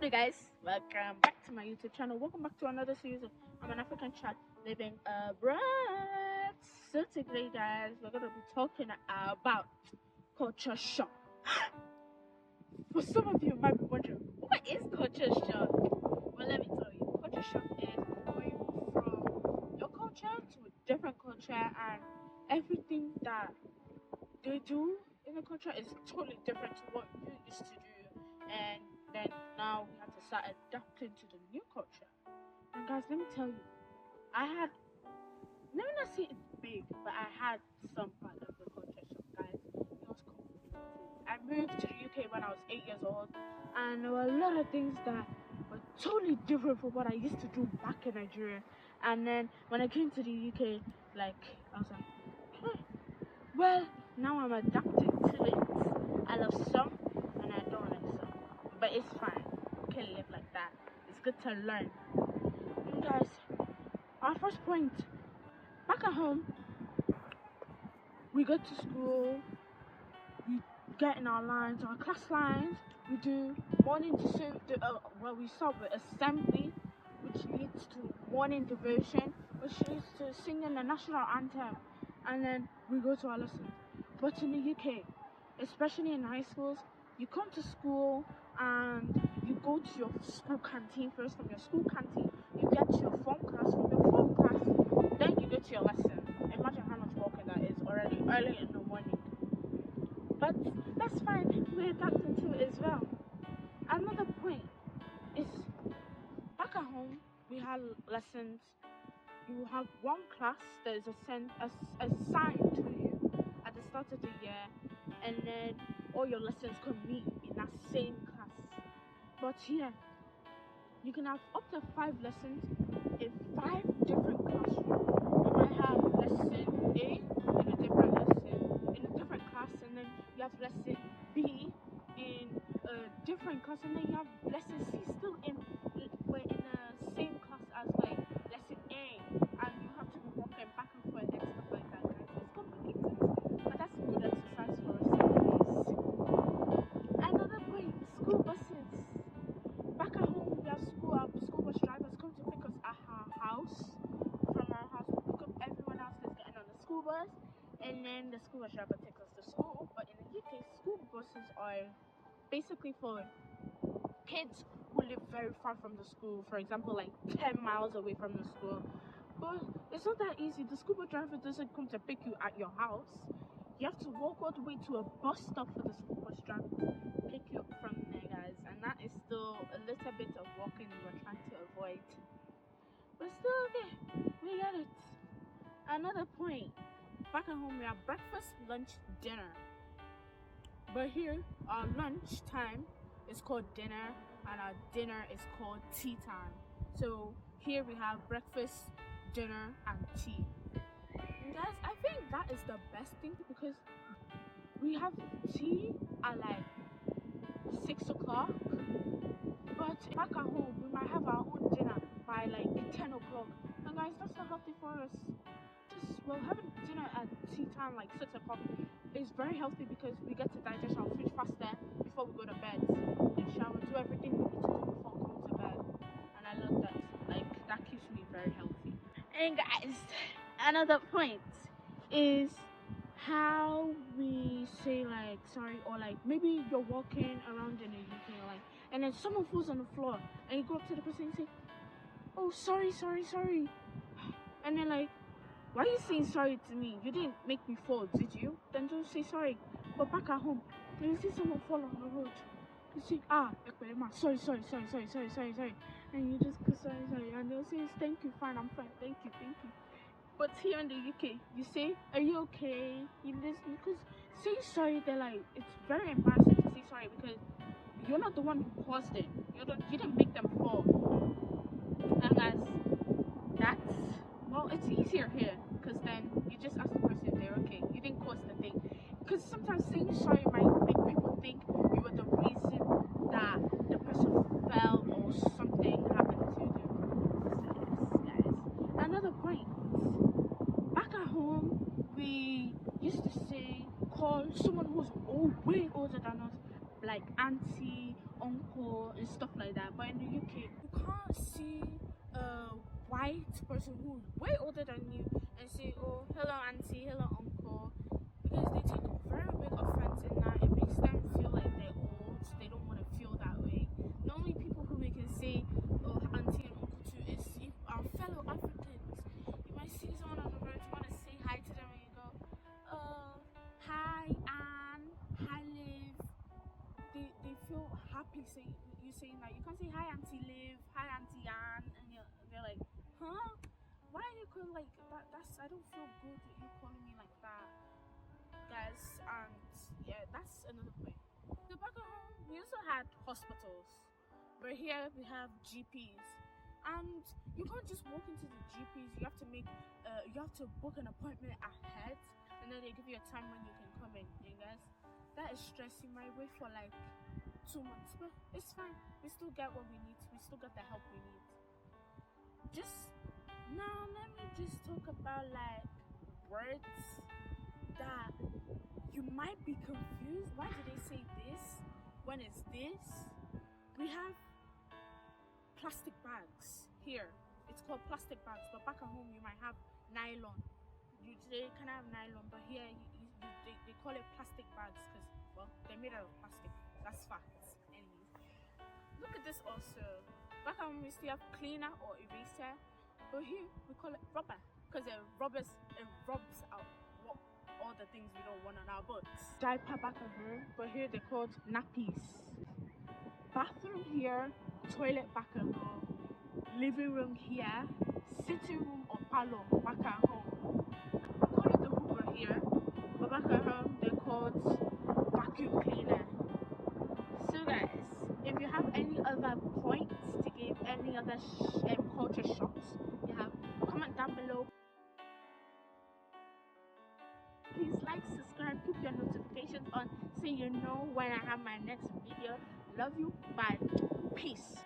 Hey guys, welcome back to my YouTube channel. Welcome back to another series of I'm an African Child Living Abroad. So today, guys, we're gonna be talking about culture shock. For some of you might be wondering, what is culture shock? Well, let me tell you, culture shock is going from your culture to a different culture, and everything that they do in the culture is totally different to what you used to do, and then now we have to start adapting to the new culture. And guys, let me tell you, I had, let me not say it's big, but I had some part of the culture shock, guys. It was confusing. I moved to the UK when I was 8 years old, and there were a lot of things that were totally different from what I used to do back in Nigeria. And then when I came to the UK, like, I was like, huh, well, now I'm adapting to it. I love some and I don't like some. But it's fine. You can live like that. It's good to learn. And guys, our first point, back at home, we go to school, we get in our lines, our class lines, we do morning we start with assembly, which leads to morning devotion, which leads to singing the national anthem, and then we go to our lessons. But in the UK, especially in high schools, you come to school and you go to your school canteen first. From your school canteen, you get to your form class. From your form class, then you go to your lesson. Imagine how much walking that is already early in the morning. But that's fine. We adapt into it as well. Another point is, back at home, we had lessons. You have one class that is assigned to you at the start of the year, and then all your lessons can meet in that same class. But here, you can have up to 5 lessons in 5 different classrooms. You might have lesson A in a different lesson in a different class, and then you have lesson B in a different class, and then you have lesson C still in the same class as like lesson A, and you have to be walking back and forth and stuff like that, guys. It's complicated, but that's a good exercise for us anyways. Another point, school buses. Back at home, we have our school bus drivers come to pick us at our house. From our house, we pick up everyone else that's getting on the school bus, and then the school bus driver takes us to school. But in the UK, school buses are basically for kids who live very far from the school, for example, like 10 miles away from the school. But it's not that easy. The school bus driver doesn't come to pick you at your house. You have to walk all the way to a bus stop for the school bus driver to pick you up from there, guys. And that is still a little bit of walking we're trying to avoid. But still, okay, we get it. Another point, back at home, we have breakfast, lunch, dinner. But here, our lunch time is called dinner, and our dinner is called tea time. So here we have breakfast, dinner, and tea. And guys, I think that is the best thing, because we have tea at like 6 o'clock, but back at home we might have our own dinner by like 10 o'clock. And guys, that's not healthy for us. Having dinner at tea time like 6 o'clock is very healthy, because we get to digest our food faster before we go to bed and shower, do everything we need to do before going to bed. And I love that. Like, that keeps me very healthy. And guys, another point is how we say like sorry, or like maybe you're walking around in the UK, like, and then someone falls on the floor, and you go up to the person and say, oh, sorry, and then like, why are you saying sorry to me? You didn't make me fall, did you? Then don't say sorry. But back at home, when you see someone fall on the road, you say, sorry, and you just go sorry, and they'll say, thank you, fine, I'm fine, thank you. But here in the UK, you say, are you okay? Because saying sorry, they're like, it's very embarrassing to say sorry, because you're not the one who caused it. You didn't make them fall. And guys, it's easier here, because then you just ask the person if they're okay. You didn't cause the thing. Because sometimes saying sorry might make people think you were the reason that the person fell or something happened to them. So yes, guys. Another point. Back at home, we used to call someone who's way older than us like auntie, uncle, and stuff like that. But in the UK, you can't see a white person who's way older than you and say, "Oh, hello, auntie, hello, uncle," because they take very big offense in that. It makes them feel like they're old. They don't want to feel that way. The only people who we can say, "Oh, auntie and uncle" to is if our fellow Africans. You might see someone on the road, you want to say hi to them, and you go, "Hi, Anne, hi, Liv." They feel happy saying you saying that. You can't say hi, Auntie Liv, hi, Auntie Anne, and they're like, "Huh? Why are you calling like that? That's I don't feel good with you calling me like that, guys." And yeah, that's another point. So back at home, we also had hospitals, but here we have GPs, and you can't just walk into the GPs. You have to book an appointment ahead, and then they give you a time when you can come in. And guys, that is stressing. My wait for like 2 months, but it's fine. We still get what we need. We still get the help we need. Just now, let me just talk about like words that you might be confused. Why do they say this when it's this? We have plastic bags here. It's called plastic bags, but back at home you might have nylon. They can have nylon, but here they call it plastic bags because, well, they're made out of plastic. That's facts. Anyway, look at this also. Back at home we still have cleaner or eraser, but here we call it rubber because it rubs out what all the things we don't want on our books. Diaper back at home, but here they're called nappies. Bathroom here, toilet back at home, living room here, sitting room or parlor back at home. We call it the Hoover here, but back at home they're called vacuum cleaner. So guys, if you have any other points to give, any other culture shocks you have, comment down below. Please like, subscribe, keep your notifications on so you know when I have my next video. Love you, bye, peace.